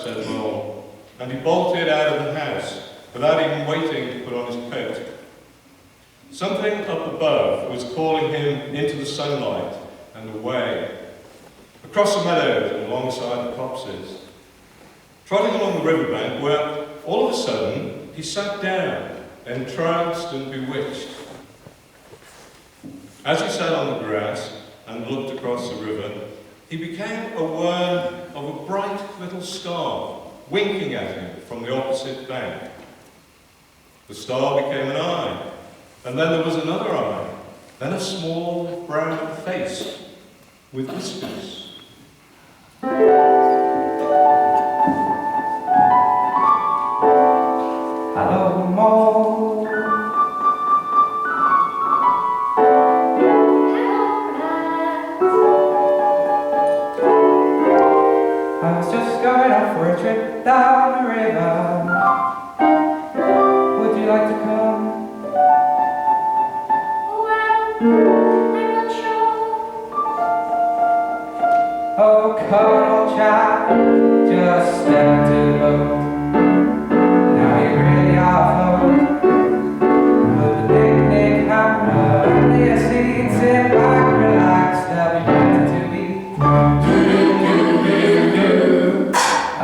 said Mole, and he bolted out of the house without even waiting to put on his coat. Something up above was calling him into the sunlight and away, across the meadows and alongside the copses. Trotting along the riverbank, where all of a sudden he sat down, entranced and bewitched. As he sat on the grass and looked across the river, he became aware of a bright little star winking at him from the opposite bank. The star became an eye, and then there was another eye, then a small brown face with whiskers. Hello, Mole. I was just going off for a trip down the river. Would you like to come? Well, I'm not sure. Oh, come on, old chap, just step into the boat. Now you really are float. Put the picnic hamper under your seat, sit back, relax, there'll be plenty to eat.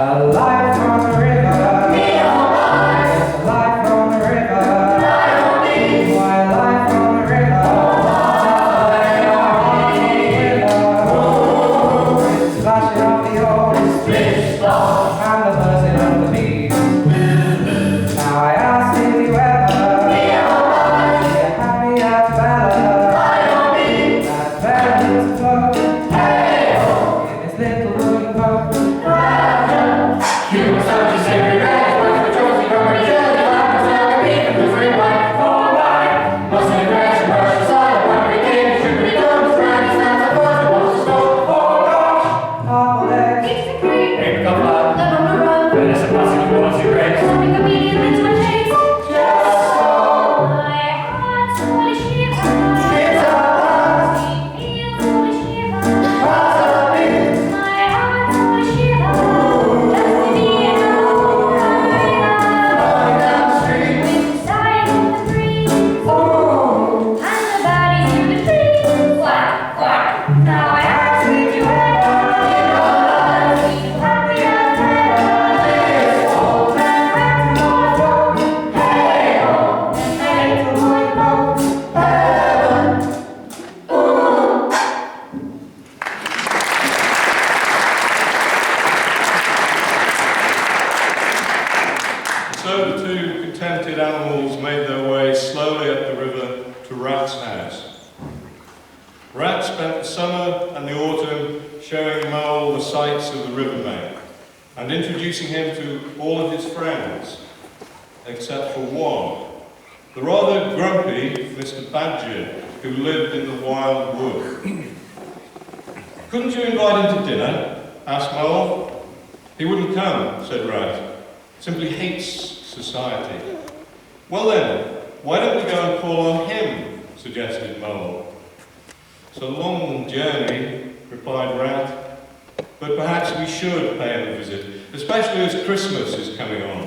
A life on the river. Yes, a life on the river. Why, a life on the river. Splashing off the oars, and the buzzing of the bees. Now I asked if you ever be happy as Bella. That Bella was afloat in his little wooden boat. You were such a silly red, but the Josie from a jelly lamb was like a beef in the free wine. Oh my, must have crashed and burst the side when we came. Should be done, it's right, it's not supposed to want to stop. Oh gosh, Hobble legs, It's the cream. make a cup of Live on the run. Vanessa passing the ones you raise. Something comedian into my chase. Just so. My heart's fully shivers. It's us. It feels fully shivers. What's up, babe? My heart's fully shivers. Just to be alone. Running down the street. With sighs in the breeze. Ooh. And the bodies in the trees. Quack, quack. Now I ask if you ever be happy as This old man had to go float. Hey ho, a little wooden boat. heaven. Ooh. So the two contented animals made their way slowly up the river to Rat's house. Rat spent the summer and the autumn showing Mole the sights of the riverbank and introducing him to all of his friends, except for one, the rather grumpy Mr. Badger, who lived in the wild wood. "Couldn't you invite him to dinner?" asked Mole. "He wouldn't come," said Rat. "Simply hates society." "Well then, why don't we go and call on him?" suggested Mole. "It's a long journey," replied Rat, "but perhaps we should pay him a visit, especially as Christmas is coming on."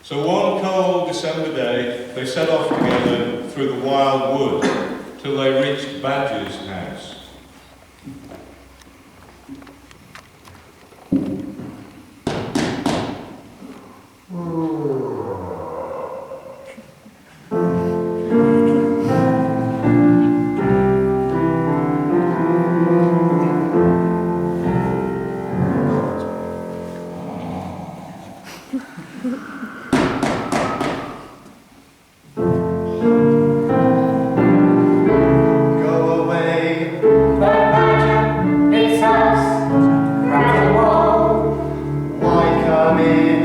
So one cold December day, they set off together through the wild wood till they reached Badger's house. Go away. it's us, round the wall. Why come in,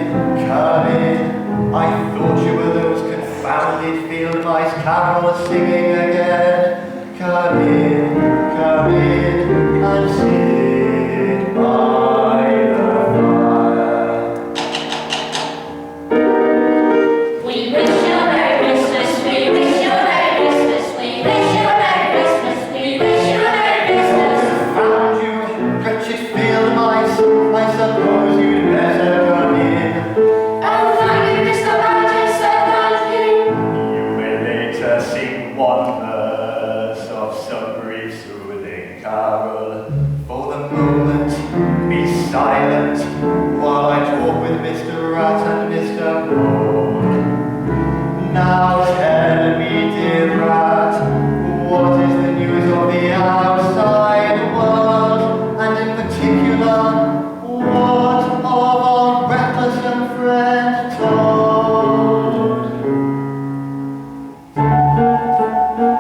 come in? I thought you were those confounded field mice carols singing again. Come in, and sit by the fire. We wish you a Merry Christmas. We wish you a Merry Christmas. We wish you a Merry Christmas. We wish you a Merry Christmas. Found you, wretched field mice. I suppose you'd Rat and Mr. Toad. Now tell me, dear Rat, what is the news of the outside world, and in particular, what of our reckless young friend Toad?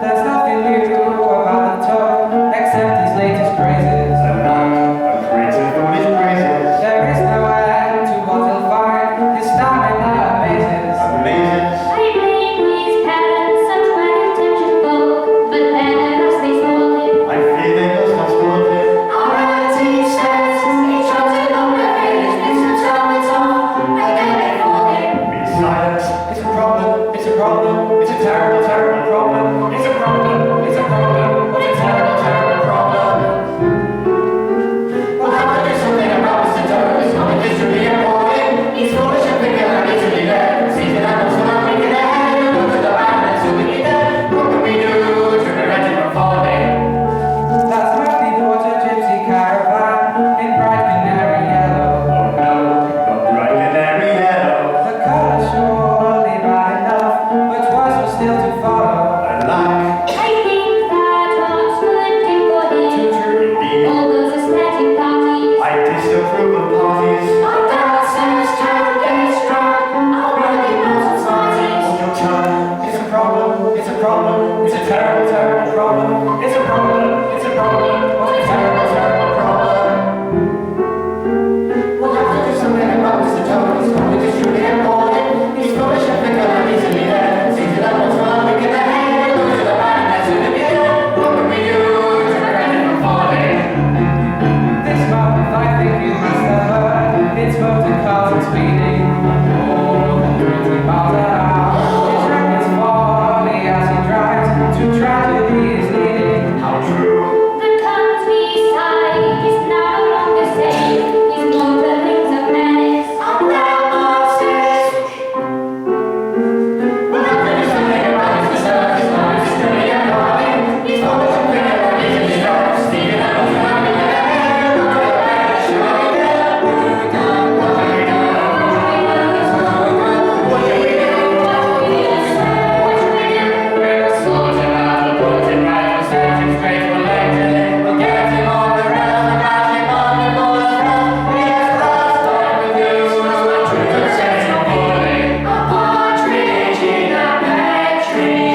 There's nothing new about the toad, except his latest crazes. I'm not a creature for his praises. There is no end to what he'll find, his stamina amazes. Amazing. I blame his parents, such well-intentioned folk, but then at last they spoiled him. I fear they must have spoiled him. Our relative says he trotted on the village, makes them tell it off, and then they fall him. Be silent. It's a problem, it's a problem, it's a terrible, terrible problem. It's a problem, it's a problem, it's a terrible, terrible problem. We'll have to do something about Mr. Toad. His comic is truly appalling. He's foolish and fickle and easily led. Seizing animals without thinking ahead. Go to the man and soon we'll be dead. What can we do to prevent him from falling? That's happy water gypsy caravan in bright canary yellow. Oh no, not bright canary yellow. The colour surely bad enough, but worse was still to follow. Alack, I think that Oxford did for him. Too true. indeed. All those aesthetic parties. I disapprove of parties. Our dad says Toad gets drunk. Our brother knows and smarties. Hold your tongue. It's a problem, it's a problem, it's a terrible, terrible problem. It's a problem, it's a problem, what a terrible, terrible problem. We'll have to do something about Mr. Toad. His comic is truly appalling. He's foolish and fickle and easily led. Seizing animals without thinking ahead. Go to the man and soon we'll be dead. What can we do to prevent him from falling? This month I think you must have heard, it's motor cars and speeding, more than 20 miles an hour. His reckless folly as he drives, to tragedy is leading. How true. The countryside is now no longer safe. His motorings a menace. Our grandmasters. We'll have to do something about Mr. Toad. His comic is truly appalling. He's foolish and fickle and easily led. Seizing animals without thinking ahead. Go to the man and soon we'll be dead. What can we do? What can we do? What can we do? We'll sort him out, we'll put him right, we'll set him straight, we'll let him in. We'll get him on the rails, we'll bash him on the bull's mouth. Yes, that's what we'll do. To set him falling. A partridge in a pear tree.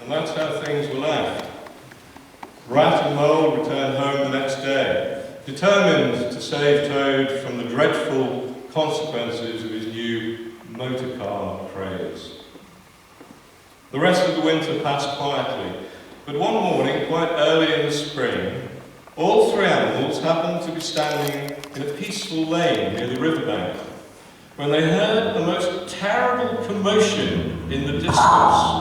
And that's how things were left. Rat and Mole returned home the next day, determined to save Toad from the dreadful consequences of his new motor car craze. The rest of the winter passed quietly, but one morning, quite early in the spring, all three animals happened to be standing in a peaceful lane near the riverbank when they heard a most terrible commotion in the distance.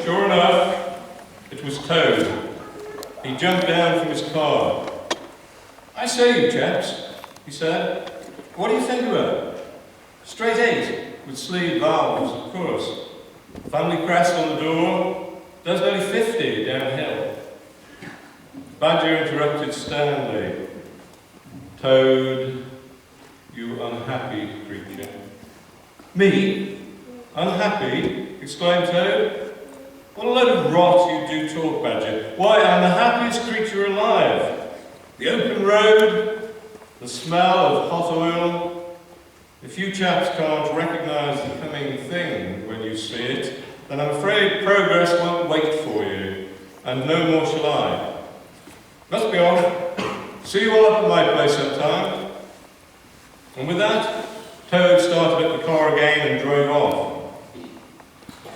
Sure enough, it was Toad. He jumped down from his car. "I say, you chaps," he said, "what do you think of her? Straight 8, with sleeve valves, of course. Family crest on the door, does nearly 50 downhill." Badger interrupted sternly. "Toad, you unhappy creature." "Me? Unhappy?" exclaimed Toad. "What a load of rot you do talk, Badger. Why, I'm the happiest creature alive. The open road, the smell of hot oil. If you chaps can't recognise the coming thing when you see it, then I'm afraid progress won't wait for you, and no more shall I. Must be off. See you all up at my place sometime." And with that, Toad started up the car again and drove off.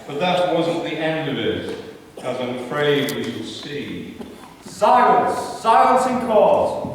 But that wasn't the end of it, as I'm afraid we shall see. Silence! Silence in court!